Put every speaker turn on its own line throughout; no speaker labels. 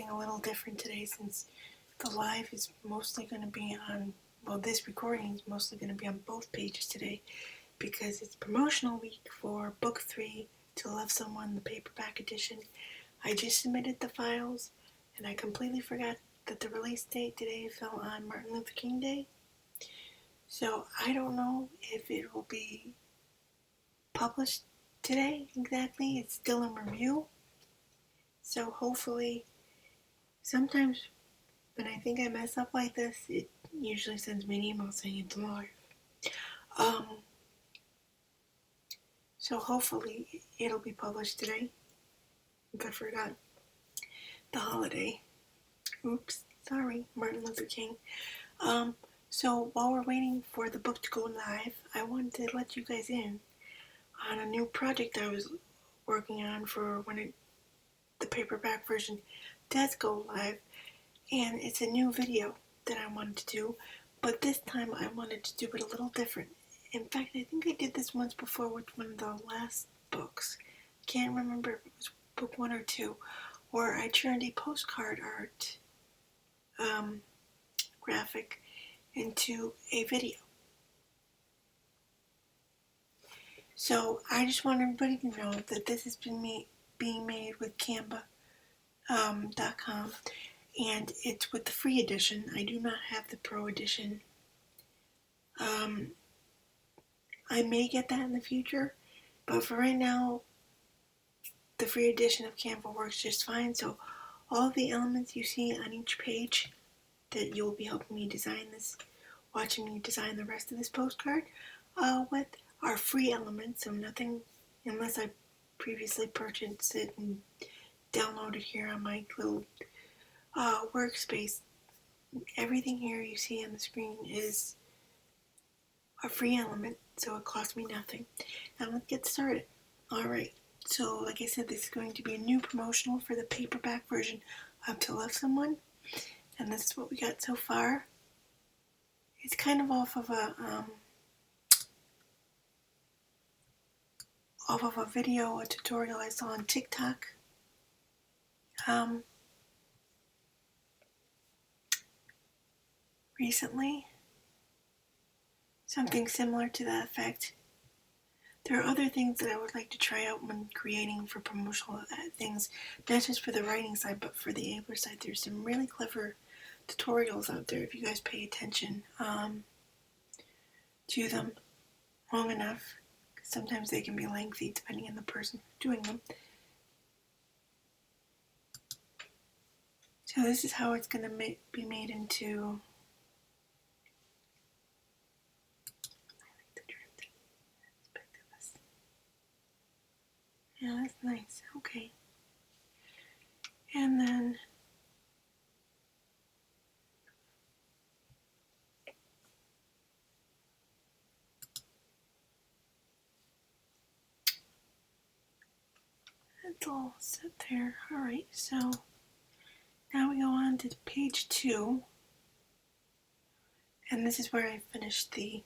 something a little different today since the live is mostly going to be on, well, this recording is mostly going to be on both pages today because it's promotional week for Book 3, To Love Someone, the paperback edition. I just submitted the files and I completely forgot that the release date today fell on Martin Luther King Day. So I don't know if it will be published today exactly. It's still in review. So hopefully, sometimes when I think I mess up like this, it usually sends me an email saying it's live. So hopefully it'll be published today. I forgot the holiday. Oops, sorry, Martin Luther King. So while we're waiting for the book to go live, I wanted to let you guys in on a new project I was working on for when the paperback version does go live. And it's a new video that I wanted to do, but this time I wanted to do it a little different. In fact, I think I did this once before with one of the last books. Can't remember if it was book 1 or 2, where I turned a postcard art graphic into a video. So I just want everybody to know that this has been being made with canva.com, and it's with the free edition. I do not have the pro edition. I may get that in the future, but for right now, the free edition of Canva works just fine. So all the elements you see on each page that you'll be helping me design this, watching me design the rest of this postcard with are free elements, so nothing, unless I previously purchased it and downloaded here on my little workspace. Everything here you see on the screen is a free element, so it costs me nothing. Now let's get started. Alright, so like I said, this is going to be a new promotional for the paperback version of To Love Someone, and this is what we got so far. It's kind of off of a video, a tutorial I saw on TikTok. Recently. Something similar to that effect. There are other things that I would like to try out when creating for promotional things, not just for the writing side, but for the abler side. There's some really clever tutorials out there if you guys pay attention to them long enough. Sometimes they can be lengthy depending on the person doing them. So this is how it's going to be made into... Yeah, that's nice. Okay. And then that's all set there. Alright, so now we go on to page 2. And this is where I finished the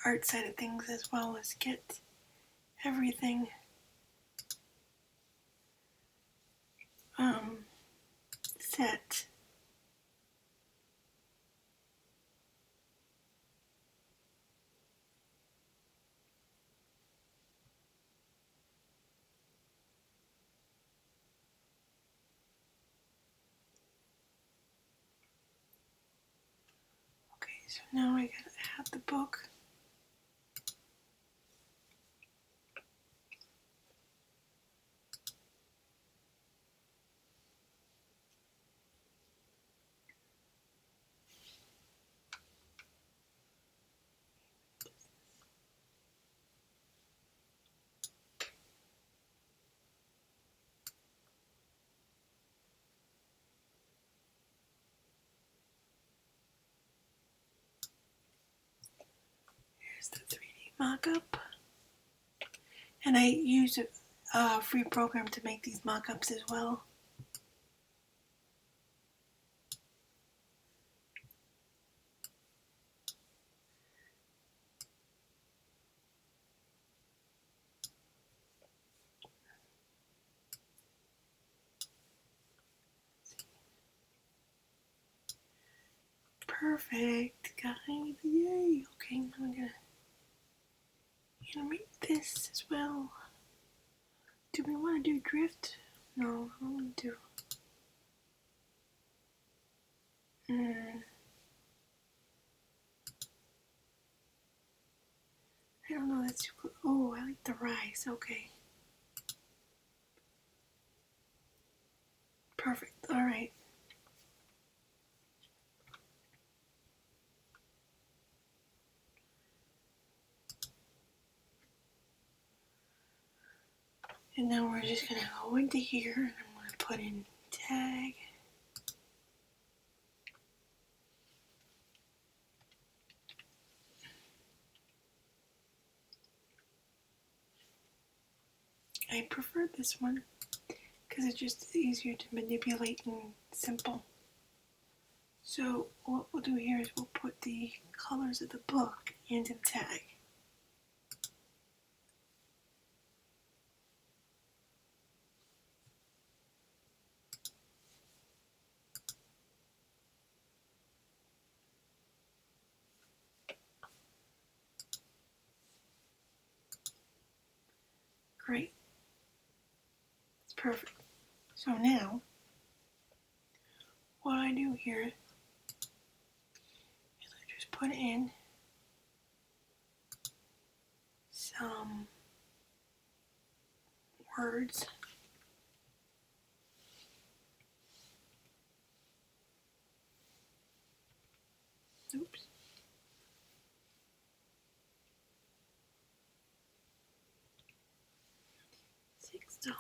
art side of things, as well as get everything set. Okay, so now I gotta add the book. Here's the 3D mock-up. And I use a free program to make these mock-ups as well. Perfect, guys. Yay. Okay, now I'm gonna animate this as well. Do we want to do drift? No, I don't want to do. I don't know, that's too cool. Oh, I like the rise. Okay. Perfect. Alright. And now we're just going to go into here and I'm going to put in tag. I prefer this one because it's just easier to manipulate and simple. So what we'll do here is we'll put the colors of the book into the tag. Great. It's perfect. So now, what I do here is I just put in some words. Oops. $6.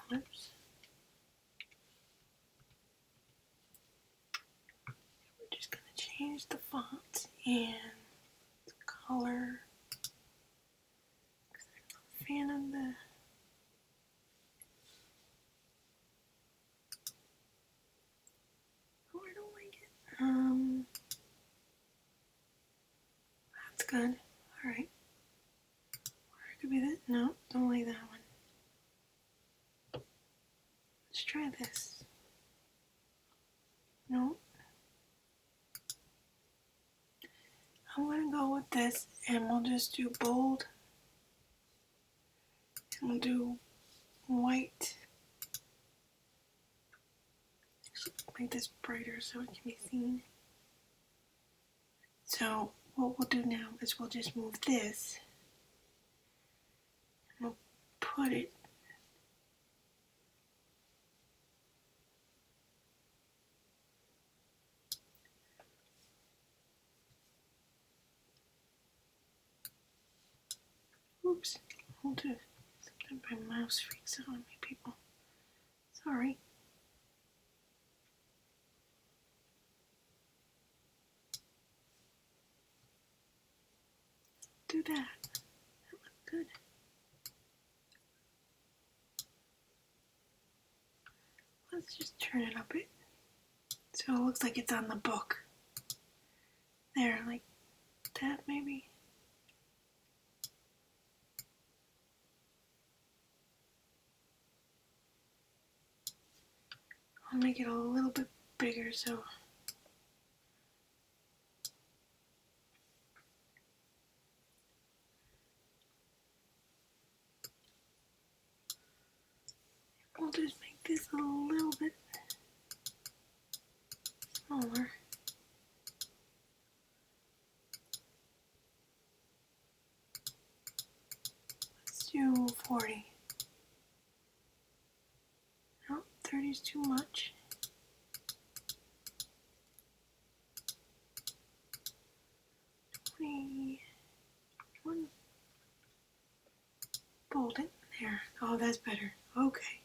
We're just going to change the font and the color. Because I'm not a fan of the. Oh, I don't like it. That's good. Alright. Or it could be that. No, don't like that one. Let's try this. No. I'm going to go with this and we'll just do bold. And we'll do white. Actually, make this brighter so it can be seen. So what we'll do now is we'll just move this. And we'll put it oops, hold it. Sometimes my mouse freaks out on me, people. Sorry. Do that. That looks good. Let's just turn it up a bit. So it looks like it's on the book. There, like that maybe. I'll make it a little bit bigger so we'll just make this a little bit smaller. Let's do 40. No, 30 is too much. 21. Bold it. There. Oh, that's better. Okay.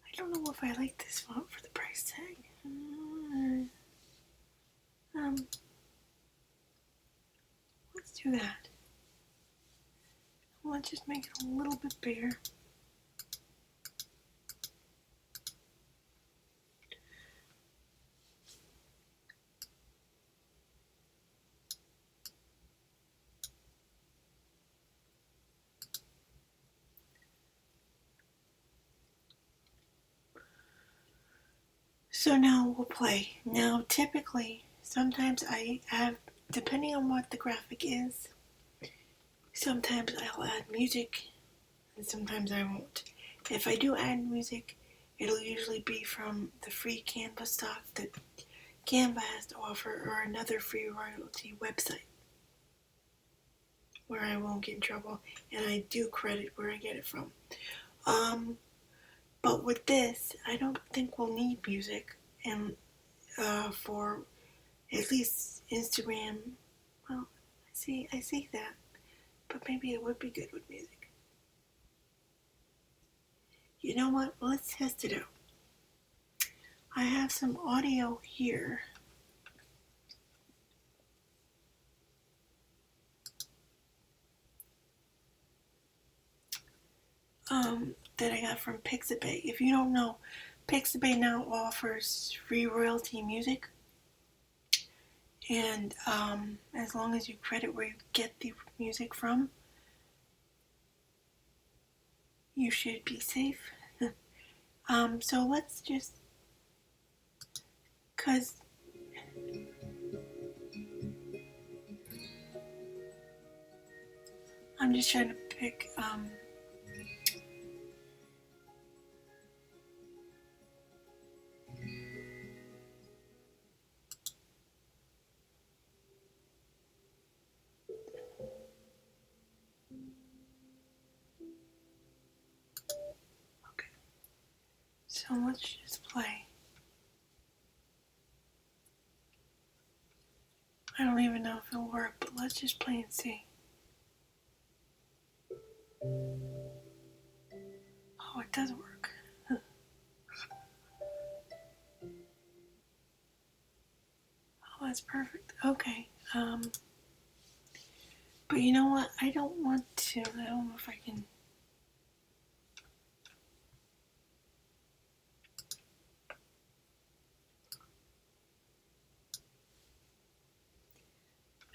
I don't know if I like this font for the price tag. Let's do that. Let's just make it a little bit bigger. So now we'll play. Now typically, sometimes I have, depending on what the graphic is, sometimes I'll add music and sometimes I won't. If I do add music, it'll usually be from the free Canva stock that Canva has to offer or another free royalty website where I won't get in trouble and I do credit where I get it from. But with this, I don't think we'll need music and for at least Instagram. Well, I see that, but maybe it would be good with music. You know what? Let's test it out. I have some audio here. That I got from Pixabay. If you don't know, Pixabay now offers free royalty music, and as long as you credit where you get the music from, you should be safe. So let's just, cause I'm just trying to pick. Okay, so let's just play. I don't even know if it'll work, but let's just play and see. Oh, it does work. Oh, that's perfect. Okay. But you know what? I don't want to. I don't know if I can.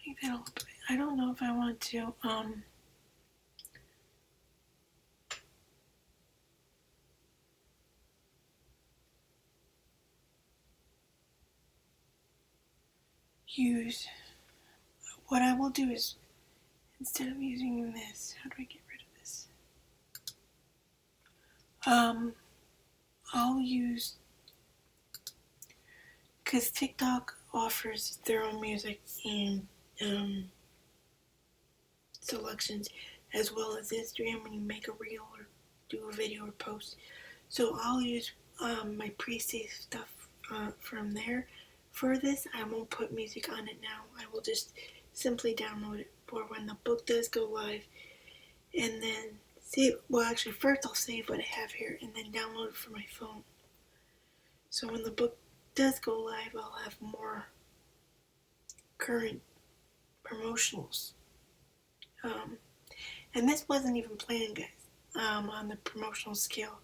Make that a little bit. I don't know if I want to. Use. What I will do is, instead of using this, how do I get rid of this? I'll use, because TikTok offers their own music and selections, as well as Instagram when you make a reel or do a video or post. So I'll use my pre-saved stuff from there. For this, I won't put music on it now. I will just simply download it for when the book does go live, and then save. Well, actually, first I'll save what I have here, and then download it for my phone. So when the book does go live, I'll have more current promotionals. And this wasn't even planned, guys, on the promotional schedule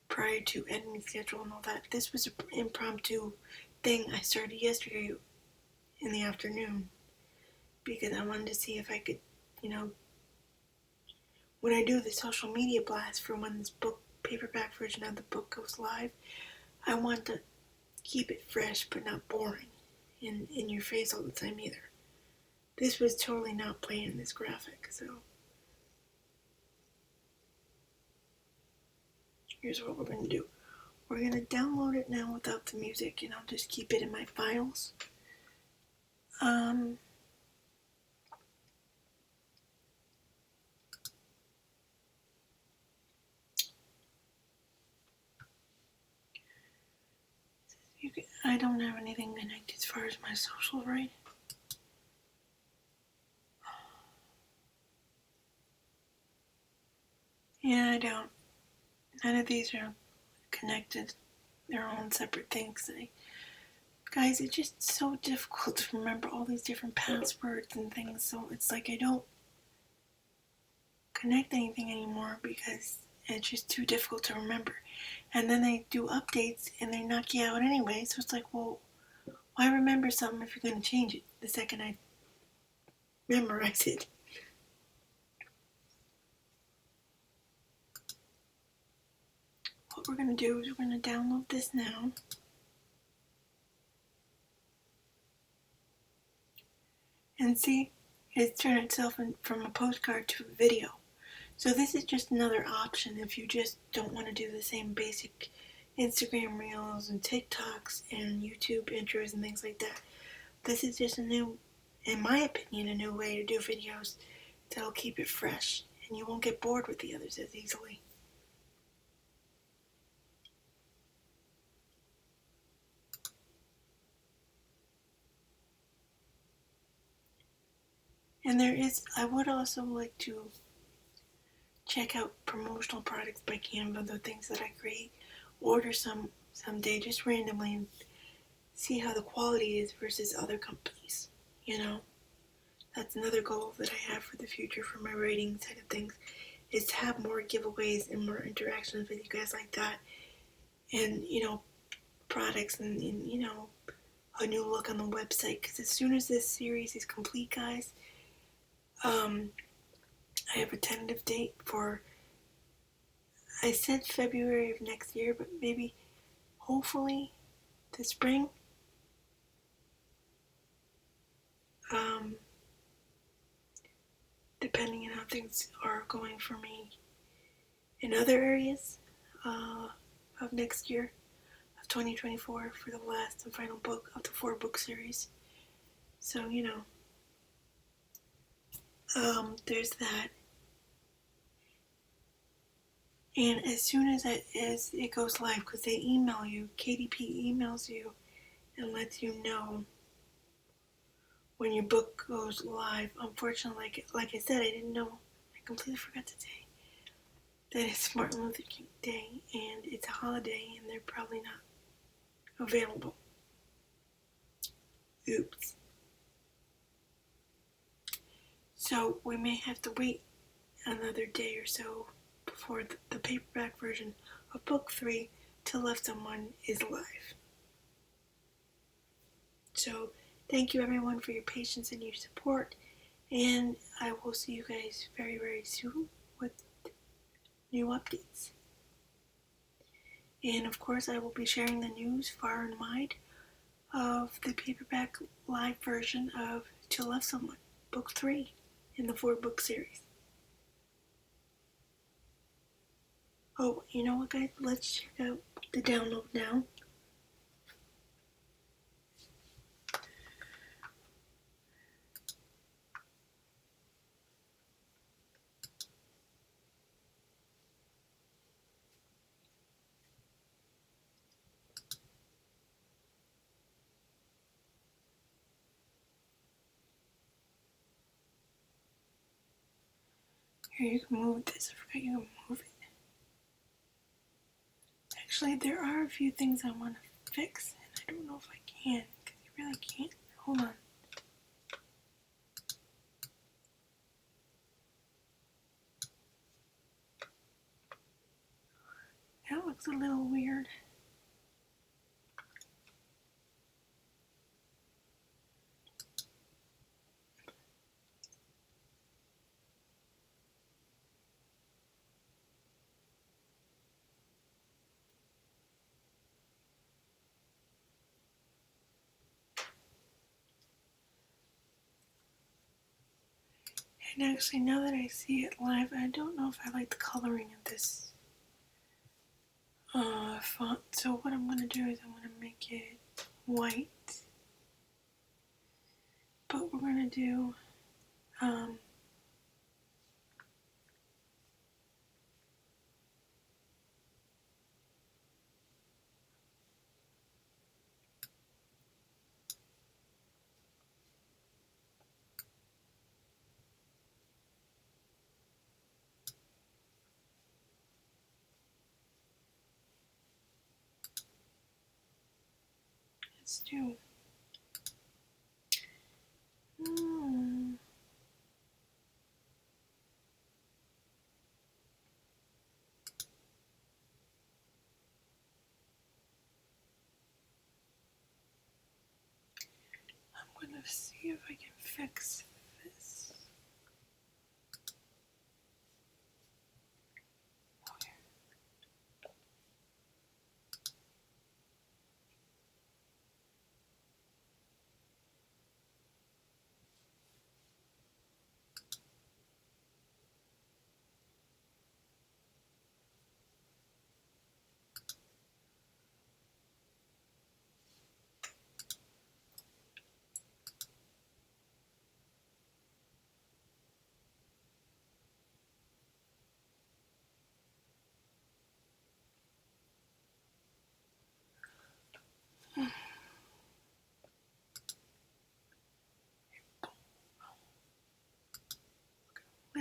prior to editing schedule and all that. This was an impromptu thing I started yesterday in the afternoon because I wanted to see if I could, when I do the social media blast for when this book, paperback version of the book goes live, I want to keep it fresh but not boring and in your face all the time either. This was totally not planned, this graphic, so here's what we're going to do. We're going to download it now without the music, and I'll just keep it in my files. I don't have anything connected as far as my social, right? Yeah, I don't. None of these are connected. They're all separate things. Guys, it's just so difficult to remember all these different passwords and things, so it's like I don't connect anything anymore because it's just too difficult to remember. And then they do updates and they knock you out anyway, so it's like, well, why remember something if you're going to change it the second I memorize it? What we're going to do is we're going to download this now. And see, it's turned itself from a postcard to a video. So this is just another option if you just don't want to do the same basic Instagram Reels and TikToks and YouTube intros and things like that. This is just a new, in my opinion, a new way to do videos that'll keep it fresh and you won't get bored with the others as easily. And I would also like to check out promotional products by Canva, the things that I create. Order some someday just randomly and see how the quality is versus other companies. You know, that's another goal that I have for the future for my writing side of things, is to have more giveaways and more interactions with you guys like that. And, products and a new look on the website. Because as soon as this series is complete, guys, I have a tentative date for, I said February of next year, but maybe, hopefully, this spring. Depending on how things are going for me in other areas of next year, of 2024, for the last and final book of the 4-book series. So, there's that. And as soon as it goes live, because they email you, KDP emails you and lets you know when your book goes live. Unfortunately, like I said, I didn't know. I completely forgot to say that it's Martin Luther King Day and it's a holiday and they're probably not available. Oops. So we may have to wait another day or so before the paperback version of book 3, To Love Someone, is live. So thank you everyone for your patience and your support, and I will see you guys very, very soon with new updates. And of course I will be sharing the news far and wide of the paperback live version of To Love Someone, book 3 in the 4-book series. Oh, you know what, guys? Let's check out the download now. Here, you can move this. I forgot you can move it. Actually, there are a few things I want to fix, and I don't know if I can, because you really can't. Hold on. That looks a little weird. And actually, now that I see it live, I don't know if I like the coloring of this font. So what I'm going to do is I'm going to make it white. But we're going to do let's do I'm going to see if I can fix this.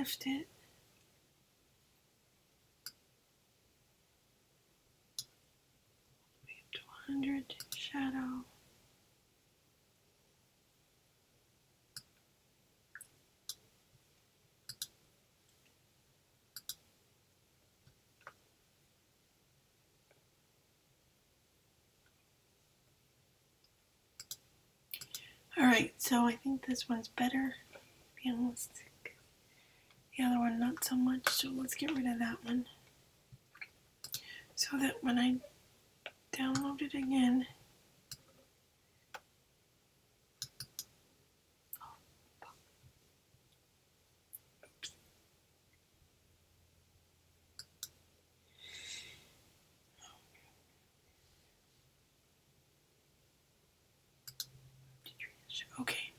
lift it. To 100, shadow. Alright, so I think this one's better, realistic. The other one not so much, so let's get rid of that one. So that when I download it again, okay.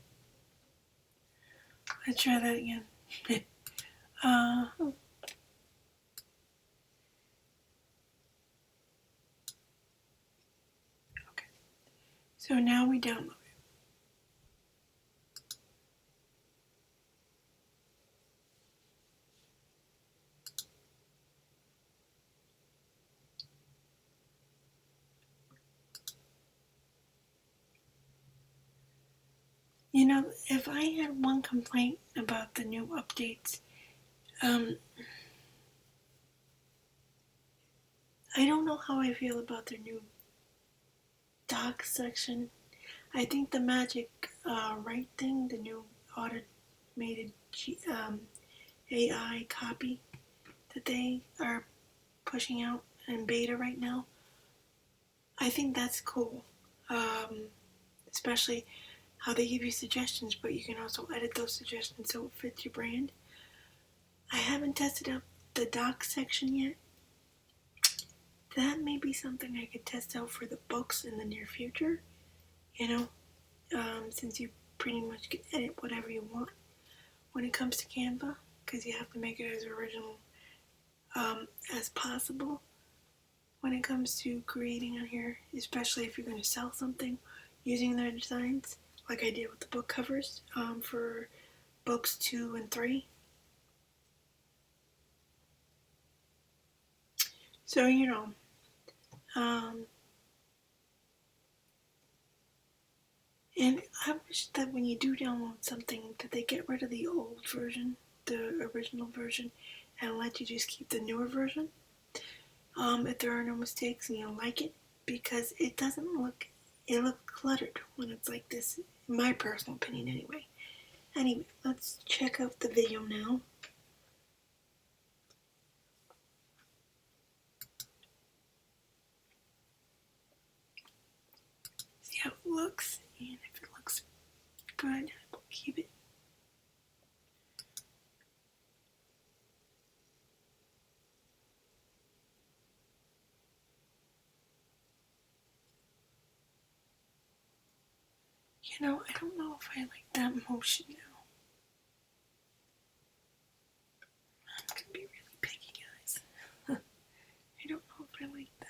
Let's try that again. Okay. So now we download it. You know, if I had one complaint about the new updates, I don't know how I feel about their new doc section. I think the magic write thing, the new automated AI copy that they are pushing out in beta right now, I think that's cool. Especially how they give you suggestions, but you can also edit those suggestions so it fits your brand. I haven't tested out the doc section yet. That may be something I could test out for the books in the near future. You know, since you pretty much can edit whatever you want when it comes to Canva, because you have to make it as original as possible when it comes to creating on here, especially if you're going to sell something using their designs, like I did with the book covers for books 2 and 3. So, you know, and I wish that when you do download something that they get rid of the old version, the original version, and let you just keep the newer version. If there are no mistakes and you like it, because it doesn't look, it looks cluttered when it's like this, in my personal opinion anyway. Anyway, let's check out the video now. See how it looks, and if it looks good, we'll keep it. You know, I don't know if I like that motion now. I'm gonna be really picky, guys. I don't know if I like that.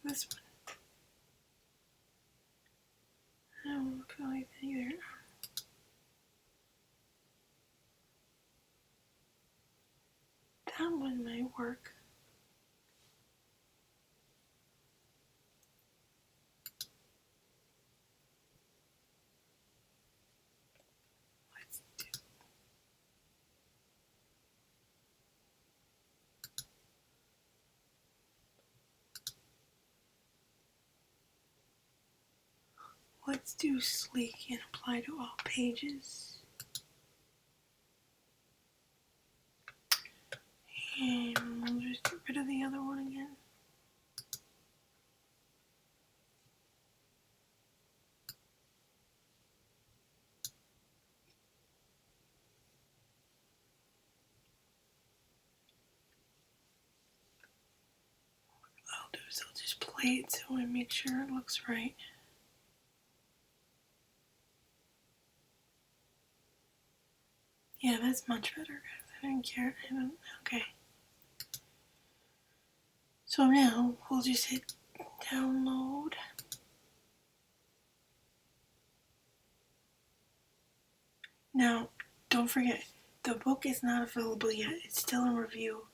What's this one? I don't feel like that either. That one might work. Let's do. Let's do sleek and apply to all pages. And we'll just get rid of the other one again. is I'll just play it so I make sure it looks right. Yeah, that's much better, guys. I didn't care. Okay. So now we'll just hit download. Now, don't forget, the book is not available yet. It's still in review.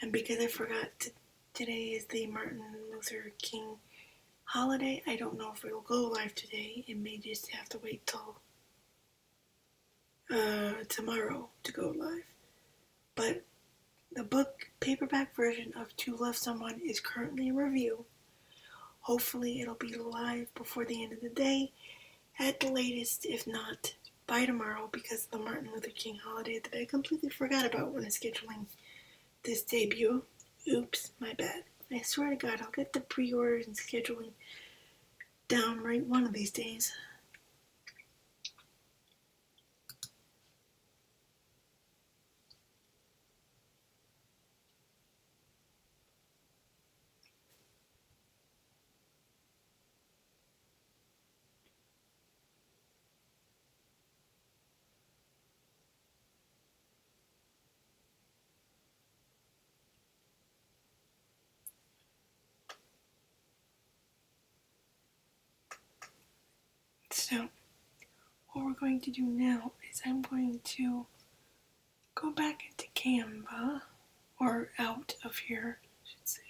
And because I forgot today is the Martin Luther King holiday, I don't know if it'll go live today. It may just have to wait till tomorrow to go live. But the book paperback version of To Love Someone is currently in review. Hopefully it'll be live before the end of the day, at the latest, if not by tomorrow, because of the Martin Luther King holiday that I completely forgot about when scheduling this debut. Oops, my bad. I swear to God, I'll get the pre-orders and scheduling down right one of these days. So, what we're going to do now is I'm going to go back into Canva, or out of here, I should say.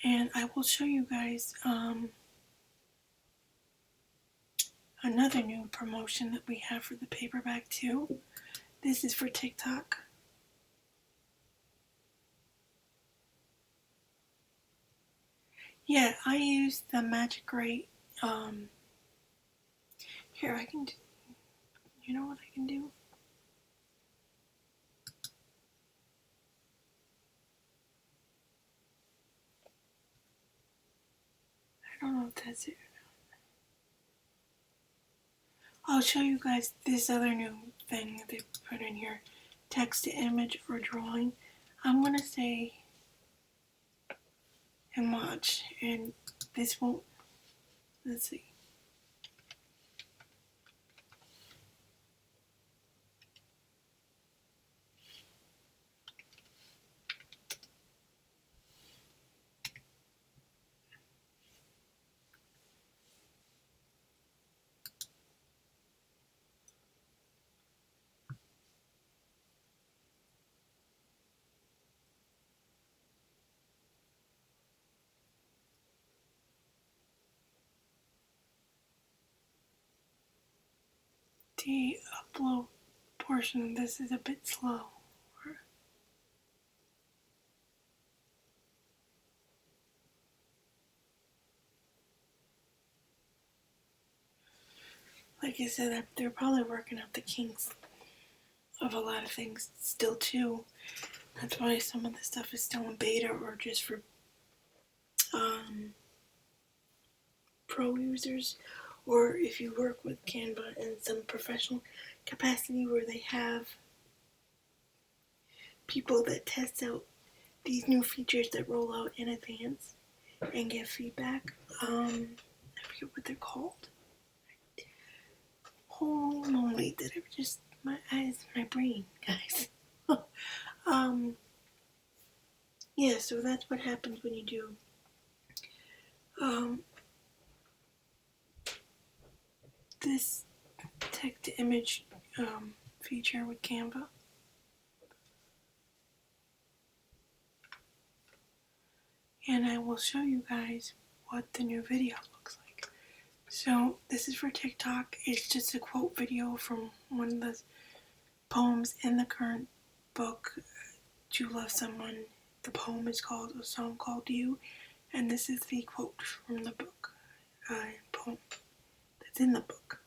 And I will show you guys another new promotion that we have for the paperback too. This is for TikTok. Yeah, I use the Magic Rate. Here I can do, you know what I can do? I don't know if that's it. I'll show you guys this other new thing that they put in here. Text to image or drawing. I'm going to say and watch, and this won't, let's see. The upload portion of this is a bit slow. Like I said, they're probably working out the kinks of a lot of things still too. That's why some of the stuff is still in beta or just for pro users, or if you work with Canva in some professional capacity where they have people that test out these new features that roll out in advance and give feedback. I forget what they're called. Holy moly, did I just, my eyes, my brain, guys. Yeah, so that's what happens when you do this text to image feature with Canva. And I will show you guys what the new video looks like. So this is for TikTok. It's just a quote video from one of the poems in the current book, To Love Someone. The poem is called A Song Called You, and this is the quote from the book, poem that's in the book.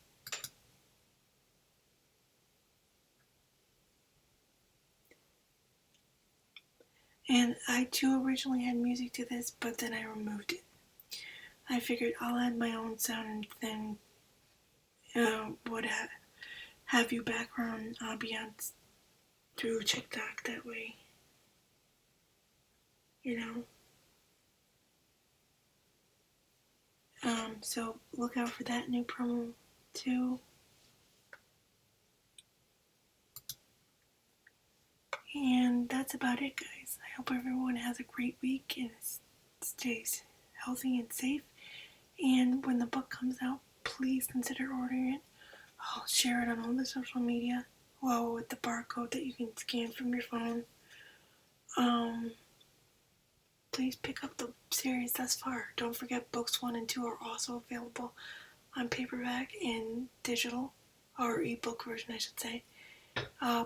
And I too originally had music to this, but then I removed it. I figured I'll add my own sound and then have your background ambiance through TikTok that way, you know. So look out for that new promo too. And that's about it, guys. I hope everyone has a great week and stays healthy and safe. And when the book comes out, please consider ordering it. I'll share it on all the social media, well, with the barcode that you can scan from your phone. Please pick up the series thus far. Don't forget books 1 and 2 are also available on paperback and digital, or ebook version, I should say.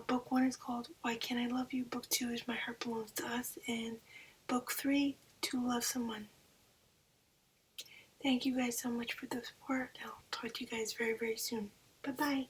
Book 1 is called Why Can't I Love You? Book 2 is My Heart Belongs to Us. And Book 3, To Love Someone. Thank you guys so much for the support. I'll talk to you guys very, very soon. Bye-bye.